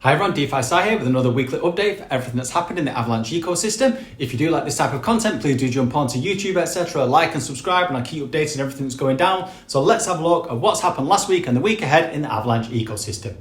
Hi everyone, DeFi Sai here with another weekly update for everything that's happened in the Avalanche ecosystem. If you do like this type of content, please do jump onto YouTube, etc. Like and subscribe, and I'll keep updating everything that's going down. So let's have a look at what's happened last week and the week ahead in the Avalanche ecosystem.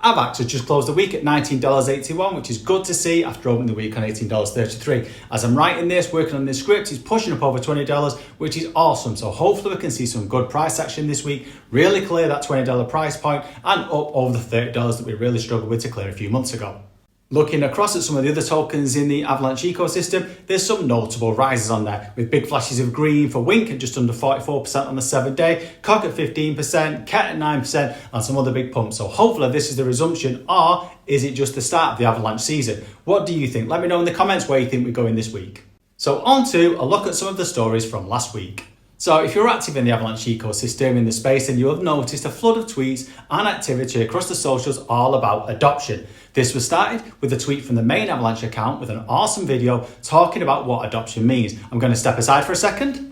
AVAX has just closed the week at $19.81, which is good to see after opening the week on $18.33. As I'm writing this, working on this script, it's pushing up over $20, which is awesome. So hopefully we can see some good price action this week, really clear that $20 price point and up over the $30 that we really struggled with to clear a few months ago. Looking across at some of the other tokens in the Avalanche ecosystem, there's some notable rises on there, with big flashes of green for Wink at just under 44% on the 7-day, Cock at 15%, Cat at 9%, and some other big pumps. So hopefully this is the resumption, or is it just the start of the Avalanche season? What do you think? Let me know in the comments where you think we're going this week. So on to a look at some of the stories from last week. So if you're active in the Avalanche ecosystem in the space, then you'll have noticed a flood of tweets and activity across the socials all about adoption. This was started with a tweet from the main Avalanche account with an awesome video talking about what adoption means. I'm going to step aside for a second.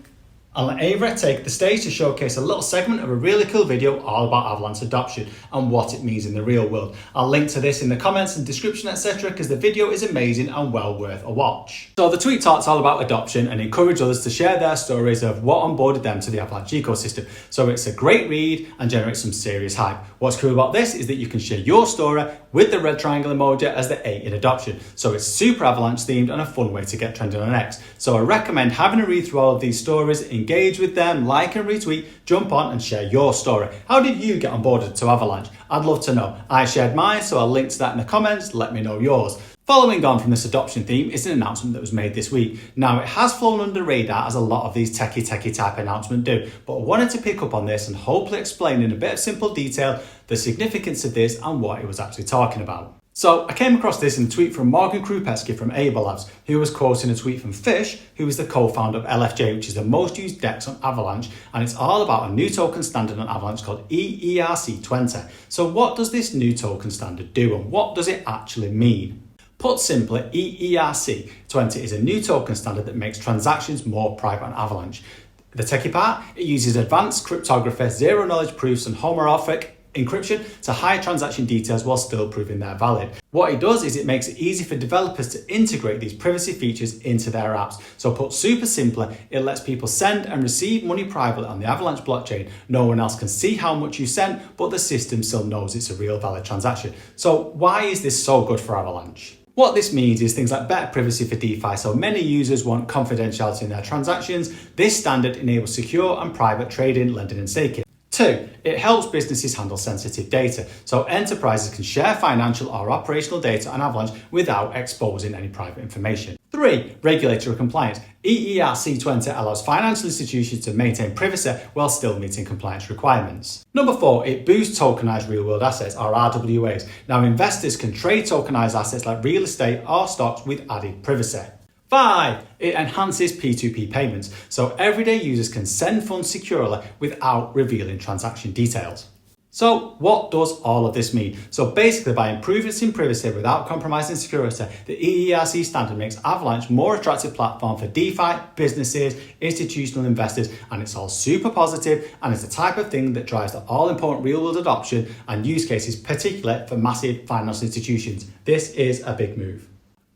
I'll let Ava take the stage to showcase a little segment of a really cool video all about Avalanche adoption and what it means in the real world. I'll link to this in the comments and description, etc., because the video is amazing and well worth a watch. So the tweet talks all about adoption and encourage others to share their stories of what onboarded them to the Avalanche ecosystem. So it's a great read and generates some serious hype. What's cool about this is that you can share your story with the red triangle emoji as the A in adoption. So it's super Avalanche themed and a fun way to get trending on X. So I recommend having a read through all of these stories, engage with them, like and retweet, jump on and share your story. How did you get onboarded to Avalanche? I'd love to know. I shared mine, so I'll link to that in the comments. Let me know yours. Following on from this adoption theme is an announcement that was made this week. Now it has flown under the radar as a lot of these techie type announcements do, but I wanted to pick up on this and hopefully explain in a bit of simple detail the significance of this and what it was actually talking about. So I came across this in a tweet from Morgan Krupetsky from Avalanche, who was quoting a tweet from Fish, who is the co-founder of LFJ, which is the most used DEX on Avalanche, and it's all about a new token standard on Avalanche called eERC 20. So what does this new token standard do and what does it actually mean? Put simply, eERC 20 is a new token standard that makes transactions more private on Avalanche. The techie part, it uses advanced cryptography, zero-knowledge proofs and homomorphic encryption to hide transaction details while still proving they're valid. What it does is it makes it easy for developers to integrate these privacy features into their apps. So put super simply, it lets people send and receive money privately on the Avalanche blockchain. No one else can see how much you sent, but the system still knows it's a real valid transaction. So why is this so good for Avalanche? What this means is things like better privacy for DeFi, so many users want confidentiality in their transactions. This standard enables secure and private trading, lending and staking. 2, it helps businesses handle sensitive data, so enterprises can share financial or operational data on Avalanche without exposing any private information. 3, regulatory compliance. eERC 20 allows financial institutions to maintain privacy while still meeting compliance requirements. Number 4, it boosts tokenized real-world assets, or RWAs. Now investors can trade tokenized assets like real estate or stocks with added privacy. 5, it enhances P2P payments, so everyday users can send funds securely without revealing transaction details. So what does all of this mean? So basically by improving privacy without compromising security, the eERC standard makes Avalanche a more attractive platform for DeFi, businesses, institutional investors, and it's all super positive and it's the type of thing that drives the all-important real-world adoption and use cases, particularly for massive financial institutions. This is a big move.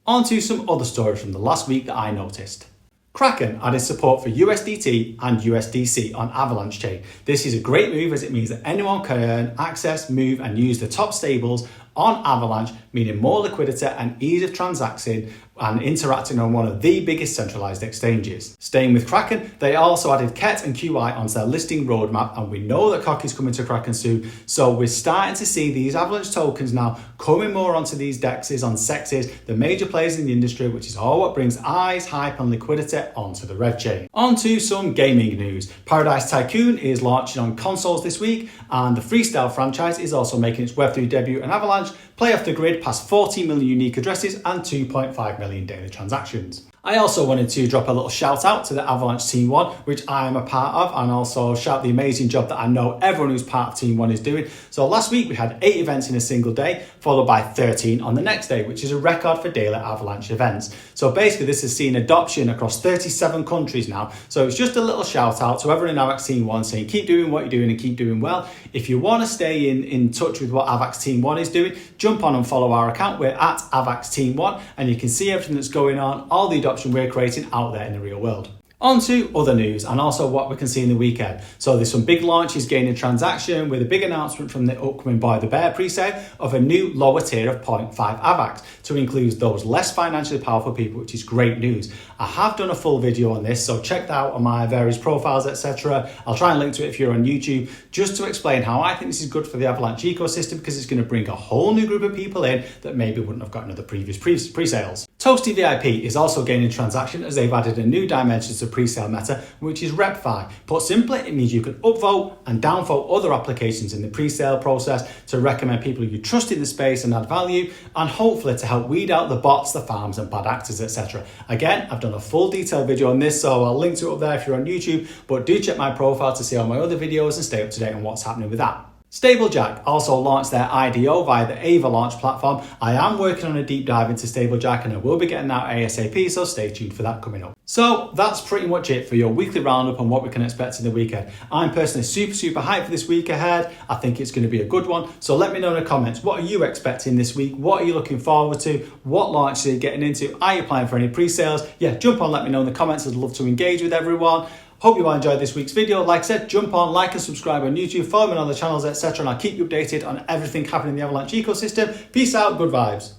On to some other stories from the last week that I noticed. Kraken added support for USDT and USDC on Avalanche chain. This is a great move as it means that anyone can earn, access, move and use the top stables on Avalanche, meaning more liquidity and ease of transacting and interacting on one of the biggest centralized exchanges. Staying with Kraken, they also added KET and QI onto their listing roadmap, and we know that Cock is coming to Kraken soon, so we're starting to see these Avalanche tokens now coming more onto these DEXs on sexes, the major players in the industry, which is all what brings eyes, hype and liquidity onto the Rev chain. On to some gaming news. Paradise Tycoon is launching on consoles this week, and the Freestyle franchise is also making its Web3 debut on Avalanche. Play off the grid past 40 million unique addresses and 2.5 million daily transactions. I also wanted to drop a little shout out to the Avalanche Team 1, which I am a part of, and also shout the amazing job that I know everyone who's part of Team 1 is doing. So last week we had 8 events in a single day, followed by 13 on the next day, which is a record for daily Avalanche events. So basically this has seen adoption across 37 countries now. So it's just a little shout out to everyone in AVAX Team 1 saying keep doing what you're doing and keep doing well. If you want to stay in touch with what AVAX Team 1 is doing, jump on and follow our account. We're at AVAX Team 1 and you can see everything that's going on, all the adoption we're creating out there in the real world. On to other news and also what we can see in the weekend. So there's some big launches gaining traction with a big announcement from the upcoming Buy the Bear pre-sale of a new lower tier of 0.5 AVAX to include those less financially powerful people, which is great news. I have done a full video on this, so check that out on my various profiles, etc. I'll try and link to it if you're on YouTube, just to explain how I think this is good for the Avalanche ecosystem, because it's going to bring a whole new group of people in that maybe wouldn't have gotten other previous pre-sales. Toasty VIP is also gaining traction as they've added a new dimension to pre-sale meta, which is RepFi. Put simply, it means you can upvote and downvote other applications in the pre-sale process to recommend people you trust in the space and add value, and hopefully to help weed out the bots, the farms and bad actors, etc. Again, I've done a full detailed video on this, so I'll link to it up there if you're on YouTube, but do check my profile to see all my other videos and stay up to date on what's happening with that. Stablejack also launched their IDO via the Avalaunch platform. I am working on a deep dive into Stablejack and I will be getting that ASAP, so stay tuned for that coming up. So that's pretty much it for your weekly roundup on what we can expect in the weekend. I'm personally super hyped for this week ahead. I think it's going to be a good one. So let me know in the comments, what are you expecting this week? What are you looking forward to? What launches are you getting into? Are you applying for any pre-sales? Yeah, jump on, let me know in the comments. I'd love to engage with everyone. Hope you all enjoyed this week's video. Like I said, jump on, like and subscribe on YouTube, follow me on the channels, etc. And I'll keep you updated on everything happening in the Avalanche ecosystem. Peace out, good vibes.